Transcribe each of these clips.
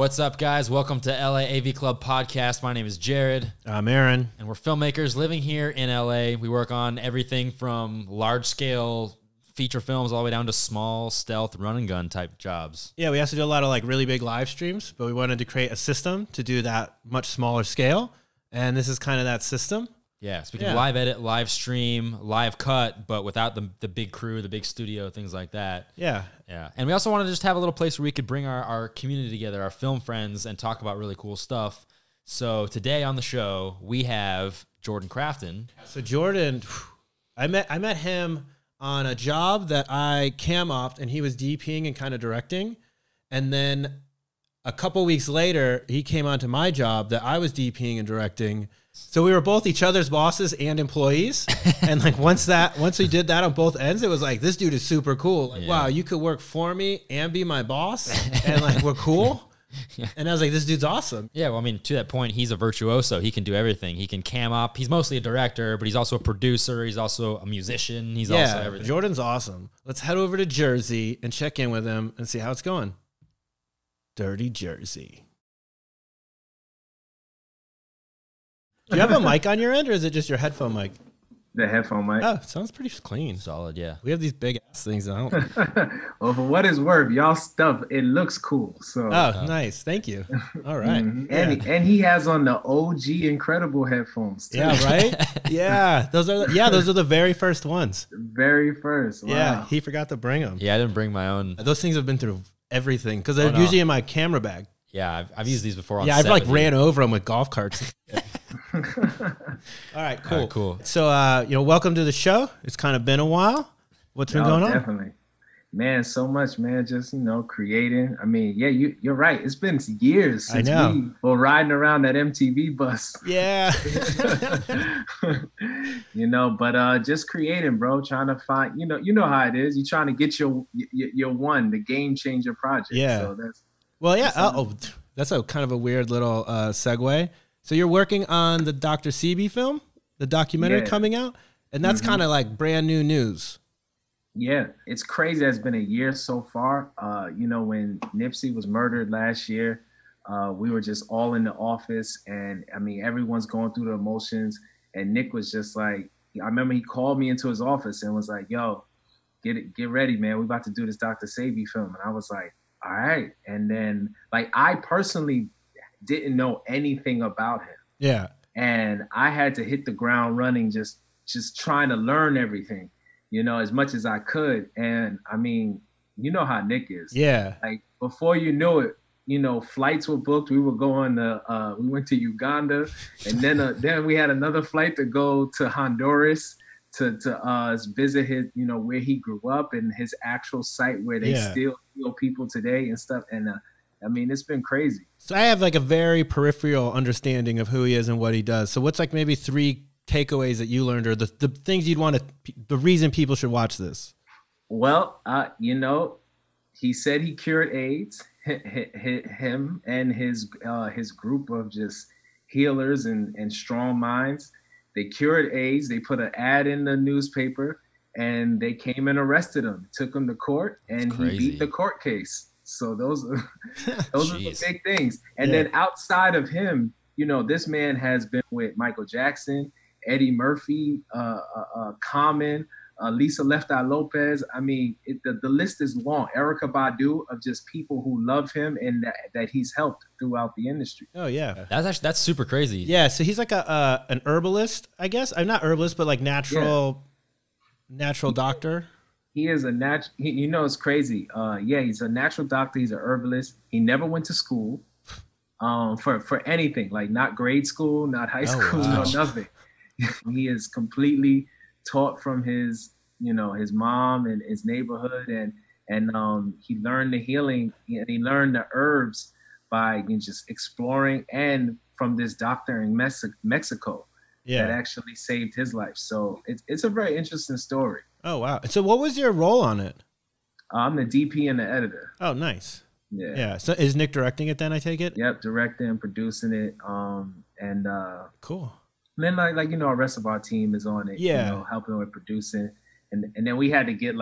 What's up, guys? Welcome to LA AV Club Podcast. My name is Jared. I'm Aaron. And we're filmmakers living here in LA. We work on everything from large-scale feature films all the way down to small stealth run-and-gun type jobs. Yeah, we also do a lot of like really big live streams, but we wanted to create a system to do that much smaller scale. And this is kind of that system. Yeah, so we can live edit, live stream, live cut, but without the big crew, the big studio, things like that. Yeah. Yeah. And we also wanted to just have a little place where we could bring our community together, our film friends, and talk about really cool stuff. So today on the show, we have Jordan Crafton. So Jordan, I met him on a job that I cam-opped, and he was DPing and kind of directing. And then a couple weeks later, he came onto my job that I was DPing and directing. So we were both each other's bosses and employees. And like once we did that on both ends, it was like, this dude is super cool. Like, wow, you could work for me and be my boss. And like, we're cool. Yeah. And I was like, this dude's awesome. Yeah, well, I mean, to that point, he's a virtuoso. He can do everything. He can cam up. He's mostly a director, but he's also a producer. He's also a musician. He's also everything. Jordan's awesome. Let's head over to Jersey and check in with him and see how it's going. Dirty Jersey. Do you have a mic on your end, or is it just your headphone mic? The headphone mic. Oh, it sounds pretty clean. Solid, yeah. We have these big ass things out. Well, for what it's worth, y'all stuff, it looks cool. So. Nice. Thank you. All right. Mm-hmm. And he has on the OG Incredible headphones too. Yeah, right? Yeah. Those are the very first ones. Very first. Wow. Yeah, he forgot to bring them. Yeah, I didn't bring my own. Those things have been through everything because they're usually in my camera bag. Yeah, I've used these before on set. I've like ran over them with golf carts. All right, cool. Cool. So, welcome to the show. It's kind of been a while. What's been going on? Definitely. Man, so much, man. Just, creating. I mean, yeah, you're right. It's been years since we were riding around that MTV bus. Yeah. But just creating, bro, trying to find, you know how it is. You're trying to get your one, the game changer project. Yeah. So that's that's a kind of a weird little segue. So you're working on the Dr. Sebi film, the documentary coming out, and that's kind of like brand new news. Yeah, it's crazy. It's been a year so far. When Nipsey was murdered last year, we were just all in the office, and I mean, everyone's going through the emotions. And Nick was just like, I remember he called me into his office and was like, "Yo, get ready, man. We're about to do this Dr. Sebi film." And I was like, all right. And then, I personally didn't know anything about him. Yeah. And I had to hit the ground running, just trying to learn everything, as much as I could. And I mean, you know how Nick is. Yeah. Like before you knew it, flights were booked. We were going to, we went to Uganda, and then we had another flight to go to Honduras to visit his, where he grew up and his actual site where they still heal people today and stuff. And I mean, it's been crazy. So I have like a very peripheral understanding of who he is and what he does. So what's like maybe 3 takeaways that you learned, or the things you'd want to, the reason people should watch this? Well, he said he cured AIDS. Him and his group of just healers and strong minds. They cured AIDS. They put an ad in the newspaper, and they came and arrested him, took him to court, and he beat the court case. So those are the big things. And then outside of him, this man has been with Michael Jackson, Eddie Murphy, Common, Lisa Left Eye Lopez. I mean, the list is long. Erykah Badu, of just people who love him and that he's helped throughout the industry. Oh yeah, that's super crazy. Yeah, so he's like an herbalist, I guess. I'm not herbalist, but like natural doctor. He is a it's crazy. He's a natural doctor. He's a herbalist. He never went to school for anything, like not grade school, not high school, no nothing. He is completely taught from his mom and his neighborhood, and he learned the healing, and he learned the herbs by just exploring, and from this doctor in Mexico that actually saved his life. So it's a very interesting story. Oh wow! So what was your role on it? I'm the DP and the editor. Oh, nice. Yeah. So is Nick directing it then? I take it. Yep, directing, producing it, and cool. And then like the rest of our team is on it. Yeah, helping with producing, and then we had to get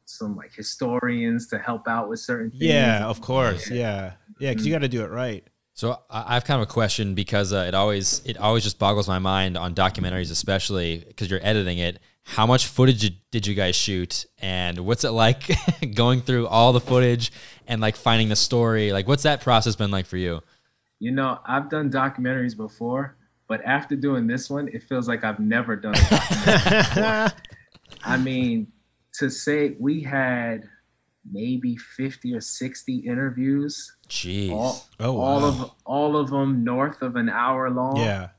some like historians to help out with certain things. Yeah, of course. Yeah. Yeah, because you got to do it right. So I have kind of a question because it always just boggles my mind on documentaries, especially because you're editing it. How much footage did you guys shoot, and what's it like going through all the footage and like finding the story? Like, what's that process been like for you? You know, I've done documentaries before, but after doing this one, it feels like I've never done a documentary before. I mean, to say we had maybe 50 or 60 interviews. Jeez. All of them north of an hour long. Yeah.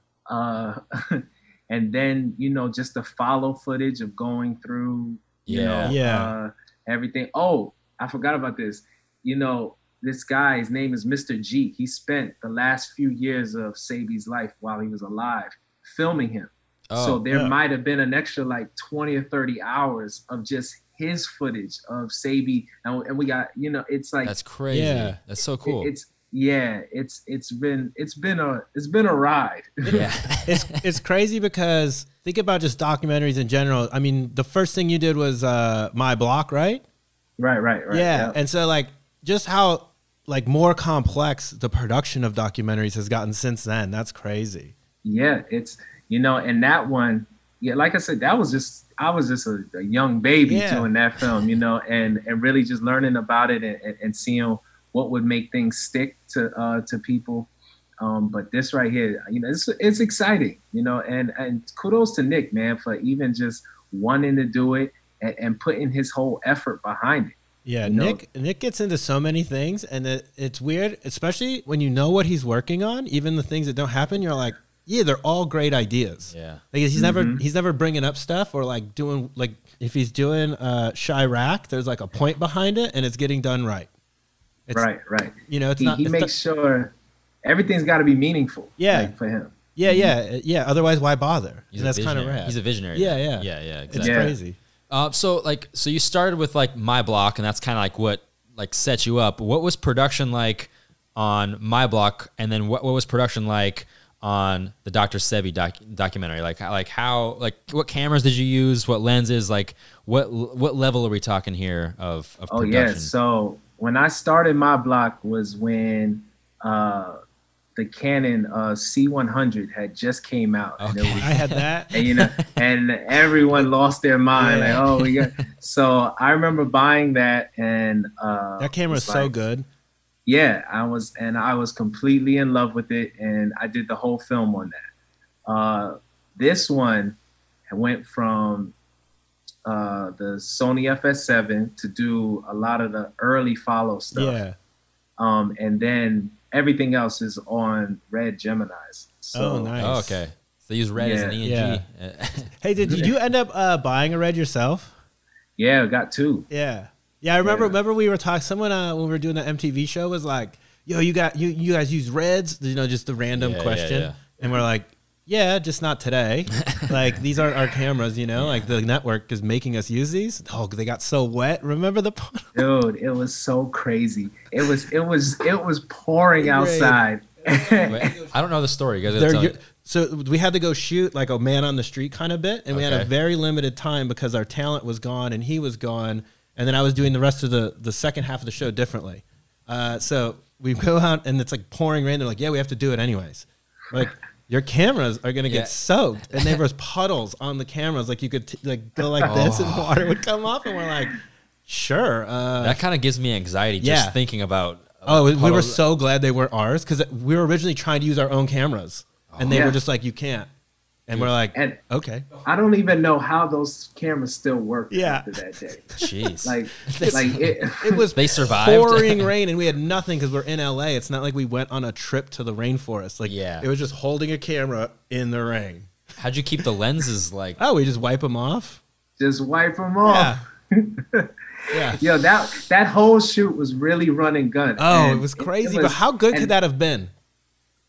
And then, you know, just the follow footage of going through, you know, everything. Oh, I forgot about this. You know, this guy, his name is Mr. G. He spent the last few years of Sebi's life while he was alive filming him. So there might have been an extra like 20 or 30 hours of just his footage of Sebi. And we got, you know, it's like, that's crazy. Yeah. That's so cool. It's been a ride. Yeah. It's crazy because think about just documentaries in general. I mean, the first thing you did was My Block, right? Right. Yeah. And so like just how like more complex the production of documentaries has gotten since then. That's crazy. Yeah, it's, you know, and that one, yeah, like I said, I was just a young baby doing that film, you know, and really just learning about it and seeing what would make things stick to people. But this right here, you know, it's exciting, you know, and kudos to Nick, man, for even just wanting to do it and putting his whole effort behind it. Yeah, Nick gets into so many things, and it's weird, especially when you know what he's working on. Even the things that don't happen, you're like, yeah, they're all great ideas. Yeah, like he's never bringing up stuff or like doing like if he's doing Chirac, there's like a point behind it, and it's getting done right. Right. You know, he makes sure everything's got to be meaningful. Yeah, like, for him. Yeah. Otherwise, why bother? And that's kind of rad. He's a visionary. Yeah. Exactly. It's crazy. So you started with like My Block, and that's kind of like what like set you up. What was production like on My Block, and then what was production like on the Dr. Sebi documentary? Like how what cameras did you use? What lenses? Like what level are we talking here of production? Oh yeah. So when I started My Block was when the Canon C100 had just came out. Okay. And I had that. And, you know, and everyone lost their mind. Like, oh, we got. So I remember buying that, and that camera is so good. Yeah, I was completely in love with it, and I did the whole film on that. This one went from the Sony FS7 to do a lot of the early follow stuff. Yeah. And then everything else is on Red Geminis. So, nice. Oh, okay. So they use Red as an ENG. Yeah. Hey, did you end up buying a Red yourself? Yeah, I got two. Yeah. Yeah, I remember we were talking, someone when we were doing the MTV show was like, yo, you guys use Reds? You know, just the random question. Yeah. And we're like, yeah, just not today. Like, these aren't our cameras, you know? Like, the network is making us use these. Oh, they got so wet. Remember the Dude, it was so crazy. It was pouring outside. Wait, I don't know the story. You guys gotta so we had to go shoot like a man on the street kind of bit, and we had a very limited time because our talent was gone and he was gone, and then I was doing the rest of the second half of the show differently. So we go out and it's like pouring rain. They're like, yeah, we have to do it anyways. We're like, your cameras are gonna get soaked, and there was puddles on the cameras. Like you could like go like this, and water would come off, and we're like, sure. That kind of gives me anxiety just thinking about. We were so glad they weren't ours because we were originally trying to use our own cameras, and they were just like, you can't. And we're like, okay. I don't even know how those cameras still work after that day. Jeez. It was they survived. Pouring rain, and we had nothing because we're in LA. It's not like we went on a trip to the rainforest. Like, it was just holding a camera in the rain. How'd you keep the lenses like? Oh, we just wipe them off. Just wipe them off. Yeah. Yo, that whole shoot was really run and gun. Oh, it was crazy. But how good could that have been?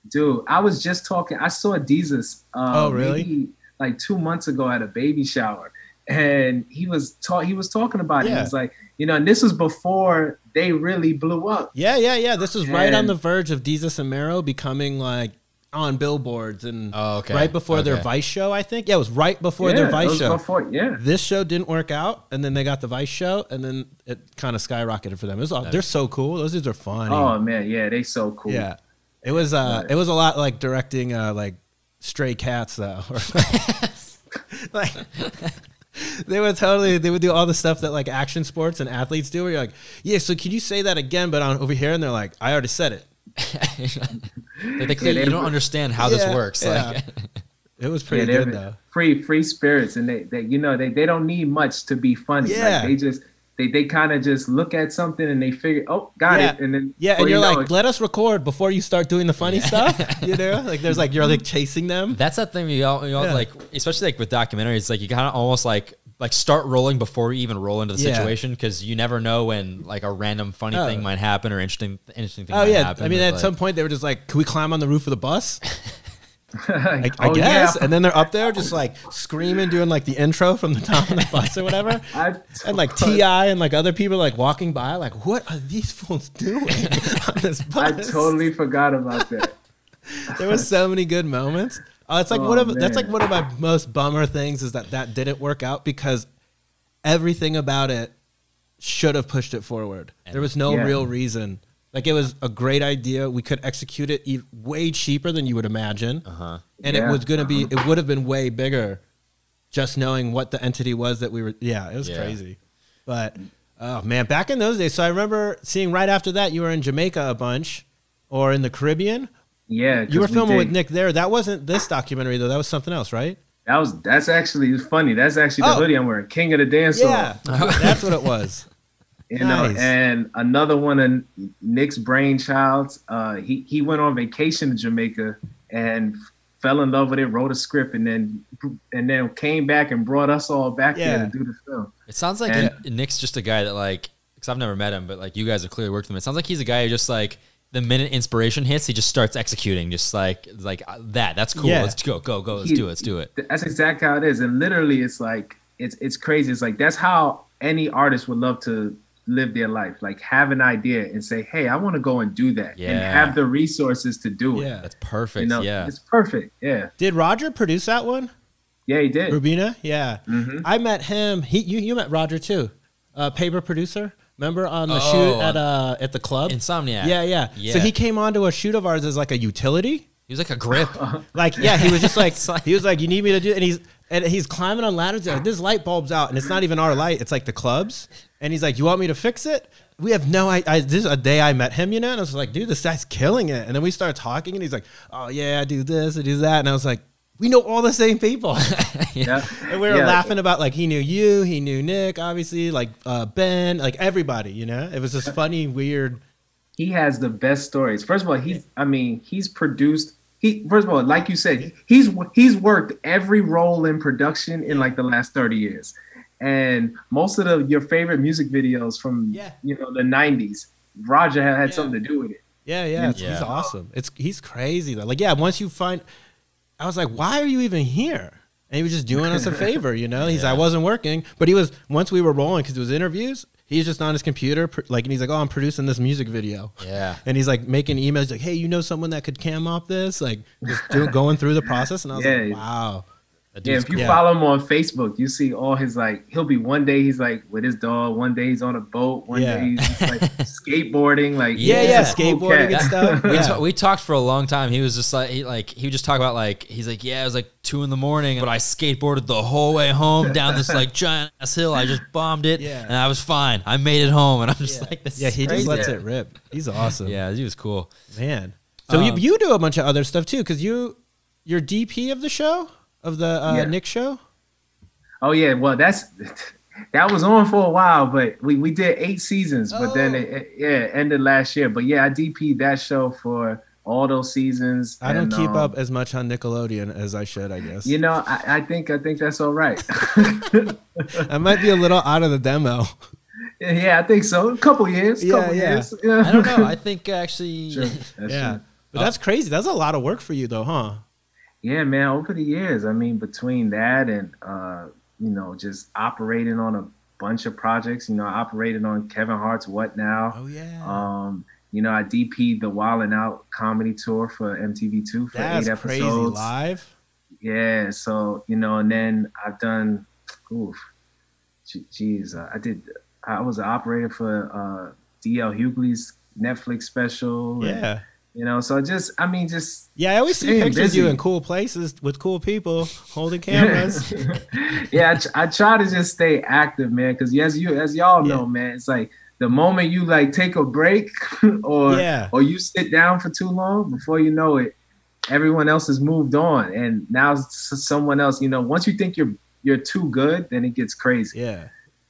Dude, I was just talking. I saw Jesus really? maybe like 2 months ago at a baby shower. And he was talking about it. He was like, you know, and this was before they really blew up. Yeah. This was right on the verge of Jesus and Mero becoming like on billboards and okay. right before their Vice show, I think. Yeah, it was right before their Vice show. This show didn't work out, and then they got the Vice show, and then it kind of skyrocketed for them. It was they're so cool. Those dudes are funny. Oh man, yeah, they so cool. Yeah, it was a lot like directing like Stray Cats though. Like they would do all the stuff that like action sports and athletes do. Where you're like, yeah, so can you say that again, but on over here, and they're like, I already said it. They clearly, you don't understand how this works. Yeah. Like, it was pretty good though. Free spirits, and they don't need much to be funny. Yeah, like, they kind of just look at something and they figure, oh, got it, and then and you're like, let us record before you start doing the funny stuff. You know, like there's like you're like chasing them. That's that thing you all like, especially like with documentaries, like you kind of almost like start rolling before you even roll into the situation, because you never know when like a random funny thing might happen or interesting thing might happen. I mean, at some point they were just like, can we climb on the roof of the bus? I guess. And then they're up there just like screaming, doing like the intro from the top of the bus or whatever. And like T.I. and like other people like walking by like, what are these fools doing on this bus? I totally forgot about that. There was so many good moments. It's like that's like one of my most bummer things is that didn't work out, because everything about it should have pushed it forward. There was no real reason. Like, it was a great idea. We could execute it way cheaper than you would imagine. And it was going to be, it would have been way bigger just knowing what the entity was that we were, it was crazy. But, oh man, back in those days. So I remember seeing right after that, you were in Jamaica a bunch, or in the Caribbean. Yeah. You were filming with Nick there. That wasn't this documentary though. That was something else, right? That's actually funny. That's actually the hoodie I'm wearing. King of the Dancehall. Yeah, that's what it was. You know, and another one of Nick's brainchilds. He went on vacation to Jamaica and fell in love with it, wrote a script, and then came back and brought us all back there to do the film. It sounds like Nick's just a guy that, like, because I've never met him, but like you guys have clearly worked with him. It sounds like he's a guy who just like, the minute inspiration hits, he just starts executing, just like that. That's cool. Let's go. Let's do it. That's exactly how it is. And literally, it's like it's crazy. It's like that's how any artist would love to live their life. Like, have an idea and say, "Hey, I want to go and do that," and have the resources to do it. Yeah, that's perfect. You know, it's perfect. Yeah. Did Roger produce that one? Yeah, he did. Rubina. Yeah, I met him. You met Roger too, paper producer. Remember on the shoot at the club? Insomniac. Yeah. So he came onto a shoot of ours as like a utility. He was like a grip. Like, yeah, he was just like, he was like, you need me to do it. And he's climbing on ladders. Like, this light bulb's out, and it's not even our light. It's like the club's. And he's like, you want me to fix it? We have no idea. This is a day I met him, you know? And I was like, dude, this guy's killing it. And then we started talking, and he's like, oh, yeah, I do this, I do that. And I was like, we know all the same people. And we were laughing about, like, he knew you, he knew Nick, obviously, like Ben, like everybody, you know? It was this funny, weird. He has the best stories. First of all, he's produced. First of all, like you said, he's worked every role in production in like the last 30 years. And most of your favorite music videos from the 90s, Roger had something to do with it. Yeah. He's awesome. He's crazy though. Like, once you find, I was like, why are you even here? And he was just doing us a favor, you know? I wasn't working, but he was, once we were rolling, because it was interviews, he's just on his computer, like, and he's like, oh, I'm producing this music video. Yeah. And he's like making emails like, hey, you know someone that could cam off this? Like, just going through the process. And I was like, wow. Yeah, if you follow him on Facebook, you see all his, like, he'll be one day he's like with his dog, one day he's on a boat, one day he's just like skateboarding, like skateboarding and stuff. We talked for a long time. He was just like he would just talk about, like, he's like, it was like 2 a.m, but I skateboarded the whole way home down this like giant ass hill. I just bombed it, and I was fine. I made it home, and I'm just like, this. Yeah, he just lets it rip. He's awesome. Yeah, he was cool, man. So you do a bunch of other stuff too, because you're DP of the show. Of the Nick show? Oh yeah, well that was on for a while, but we did 8 seasons, but then it ended last year. But yeah, I DP'd that show for all those seasons. I don't keep up as much on Nickelodeon as I should, I guess. You know, I think that's all right. I might be a little out of the demo. Yeah, I think so. A couple years. Years. Yeah. I don't know. I think actually true. But that's crazy. That's a lot of work for you though, huh? Yeah, man, over the years, I mean, between that and, just operating on a bunch of projects, I operated on Kevin Hart's What Now? Oh, yeah. You know, I DP'd the Wildin' Out comedy tour for MTV2 for 8 episodes. Crazy live. Yeah, so you know, and then I've done, I was an operator for DL Hughley's Netflix special. Yeah. You know, so I always see pictures of you in cool places with cool people holding cameras. Yeah, I try to just stay active, man, because as y'all know, man, it's like the moment you like take a break or you sit down for too long, before you know it, everyone else has moved on, and now someone else. You know, once you think you're too good, then it gets crazy. Yeah.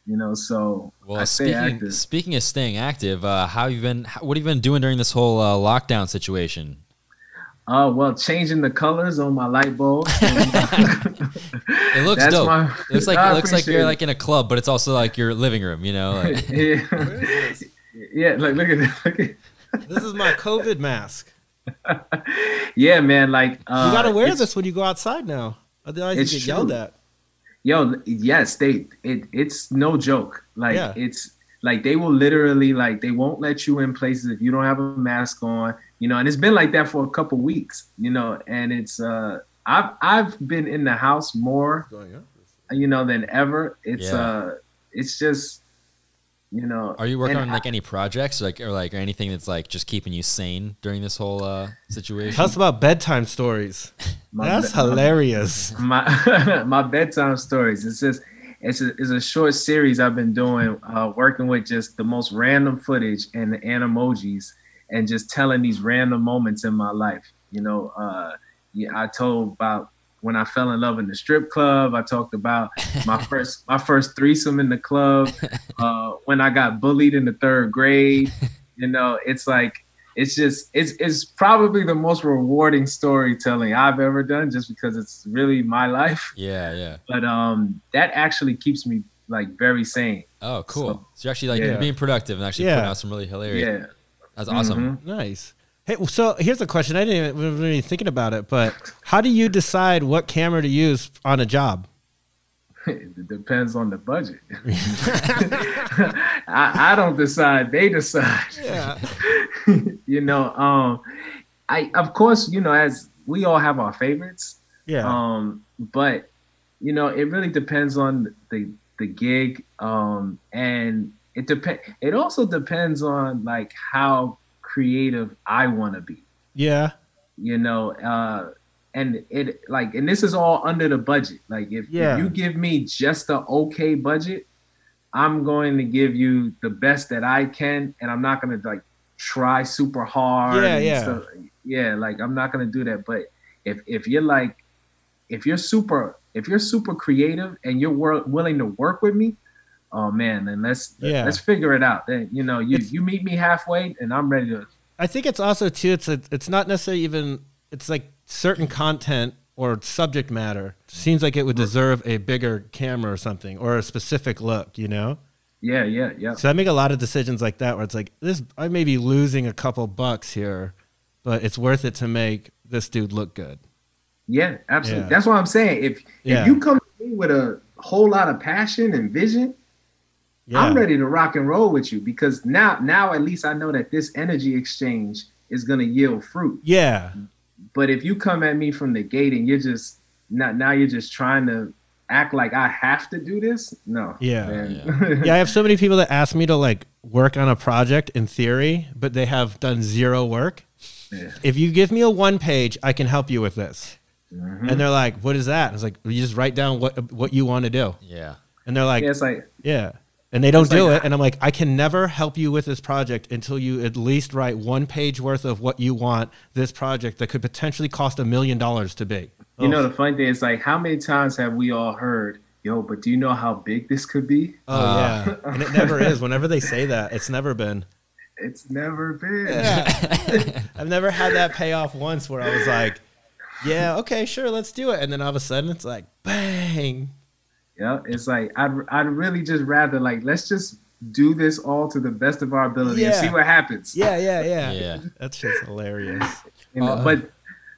You know, so well, speaking of staying active, what have you been doing during this whole lockdown situation? Well, changing the colors on my light bulb. It looks dope. It looks like you're like in a club, but it's also like your living room, you know? Like. Yeah, like look at this. This is my COVID mask. Yeah, man, like you gotta wear this when you go outside now. Otherwise you get yelled at. Yo, yes, it's no joke. Like it's like they will literally like they won't let you in places if you don't have a mask on, you know, and it's been like that for a couple weeks, you know, and it's I've been in the house more, you know, than ever. It's just, you know. Are you working on like any projects or anything that's like just keeping you sane during this whole situation? Tell us about bedtime stories. That's hilarious. My bedtime stories. It's a short series I've been doing, working with just the most random footage and the animojis, and just telling these random moments in my life. You know, I told about when I fell in love in the strip club. I talked about my first threesome in the club. When I got bullied in the 3rd grade. You know, it's like it's probably the most rewarding storytelling I've ever done, just because it's really my life. Yeah. But that actually keeps me like very sane. Oh, cool. So you're actually like you're being productive and actually putting out some really hilarious. Yeah, that's awesome. Nice. Hey, so here's a question. I didn't even really thinking about it, but how do you decide what camera to use on a job? It depends on the budget. I don't decide; they decide. Yeah. You know, of course, you know, as we all have our favorites. Yeah. But you know, it really depends on the gig, and it also depends on like how creative I want to be. Yeah. You know, and this is all under the budget. Like if you give me just the okay budget, I'm going to give you the best that I can, and I'm not going to like try super hard. Yeah. Like I'm not going to do that. But if you're super creative and you're willing to work with me, oh man, then let's figure it out. Then, you know, you meet me halfway and I'm ready to. I think it's also too, it's not necessarily even, it's like certain content or subject matter seems like it would deserve a bigger camera or something, or a specific look, you know? Yeah. So I make a lot of decisions like that where it's like, I may be losing a couple bucks here, but it's worth it to make this dude look good. Yeah, absolutely. Yeah. That's what I'm saying. If you come to me with a whole lot of passion and vision, I'm ready to rock and roll with you, because now at least I know that this energy exchange is going to yield fruit. Yeah. But if you come at me from the gate and you're just trying to act like I have to do this, no. Yeah. I have so many people that ask me to like work on a project in theory, but they have done zero work. Yeah. If you give me a 1-page, I can help you with this. Mm-hmm. And they're like, what is that? And it's like, you just write down what you want to do. Yeah. And they're like, it's like, yeah. And they don't do it. And I'm like, I can never help you with this project until you at least write 1 page worth of what you want this project that could potentially cost $1 million to be. You know, the funny thing is, like, how many times have we all heard, yo, but do you know how big this could be? Oh, yeah. And it never is. Whenever they say that, it's never been. It's never been. Yeah. I've never had that payoff once where I was like, yeah, okay, sure, let's do it. And then all of a sudden it's like, bang. Yeah, it's like I'd really just rather like let's just do this all to the best of our ability and see what happens. Yeah. That's just hilarious. You know, but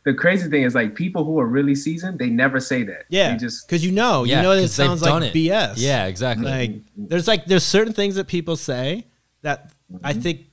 the crazy thing is like people who are really seasoned, they never say that. Yeah, they just because you know it sounds like BS. Yeah, exactly. Like there's certain things that people say that I think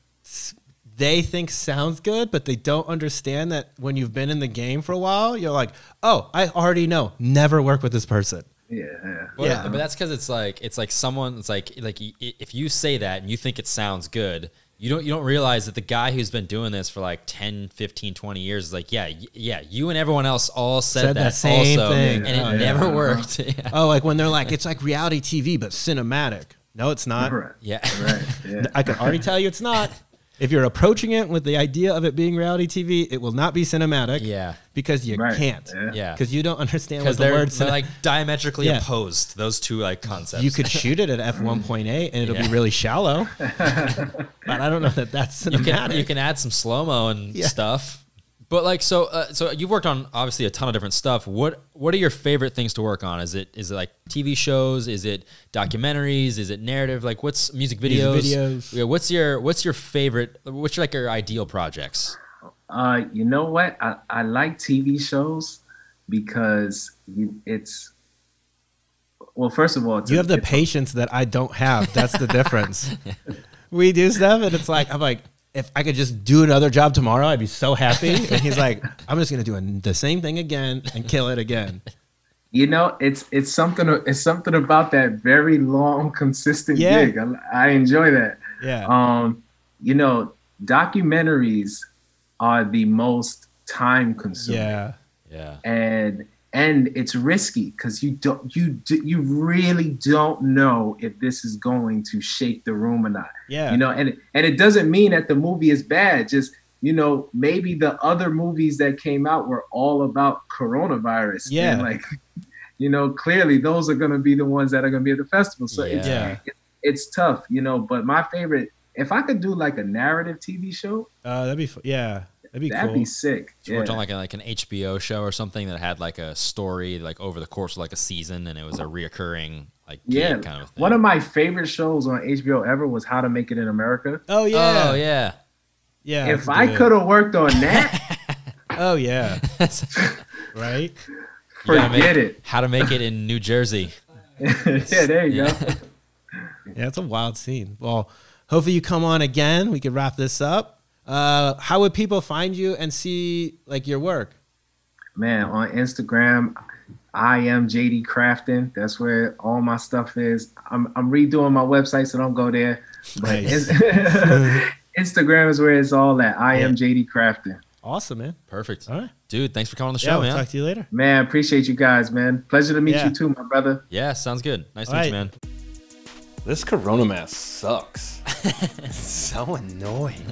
they think sounds good, but they don't understand that when you've been in the game for a while, you're like, oh, I already know. Never work with this person. Yeah. But that's because it's like someone, it's like if you say that and you think it sounds good, you don't realize that the guy who's been doing this for like 10, 15, 20 years is like, yeah, you and everyone else all said that same also, thing. and it never worked. Yeah. Oh, like when they're like, it's like reality TV, but cinematic. No, it's not. Right. Yeah. Right. Yeah. I can already tell you it's not. If you're approaching it with the idea of it being reality TV, it will not be cinematic. Yeah. Because you can't. Yeah. Because you don't understand what the they're words like diametrically opposed, those two like concepts. You could shoot it at f1.8 and it'll be really shallow. But I don't know that that's cinematic. You can add some slow-mo and stuff. But like so you've worked on obviously a ton of different stuff. What are your favorite things to work on? Is it like TV shows? Is it documentaries? Is it narrative? Like what's music videos? Yeah, what's your favorite? What's like your ideal projects? You know what? I like TV shows because it's well, first of all, you have the patience that I don't have. That's the difference. We do stuff and it's like I'm like, if I could just do another job tomorrow, I'd be so happy. And he's like, I'm just going to do the same thing again and kill it again. You know, it's something about that very long, consistent gig. I enjoy that. Yeah. You know, documentaries are the most time consuming. Yeah. Yeah. And it's risky because you really don't know if this is going to shake the room or not. Yeah. You know, and it doesn't mean that the movie is bad. Just, you know, maybe the other movies that came out were all about coronavirus. Yeah. And like, you know, clearly those are going to be the ones that are going to be at the festival. So it's tough, you know, but my favorite, if I could do like a narrative TV show. That'd be, that'd be cool. That'd be sick. You worked on like an HBO show or something that had like a story like over the course of like a season, and it was a reoccurring like kind of thing. One of my favorite shows on HBO ever was How to Make It in America. Oh yeah. Oh yeah. Yeah. If I could have worked on that. Oh yeah. Right. Forget it. How to Make It in New Jersey. Yeah, there you go. Yeah, it's a wild scene. Well, hopefully you come on again. We can wrap this up. How would people find you and see like your work? Man, on Instagram, I am JD Crafton. That's where all my stuff is. I'm redoing my website, so don't go there. But Nice. Instagram is where it's all at. I am JD Crafton. Awesome, man. Perfect. All right. Dude, thanks for coming on the show, We'll man. talk to you later. Man, appreciate you guys, man. Pleasure to meet you too, my brother. Yeah, sounds good. Nice to meet you, man. This Corona mask sucks. It's so annoying.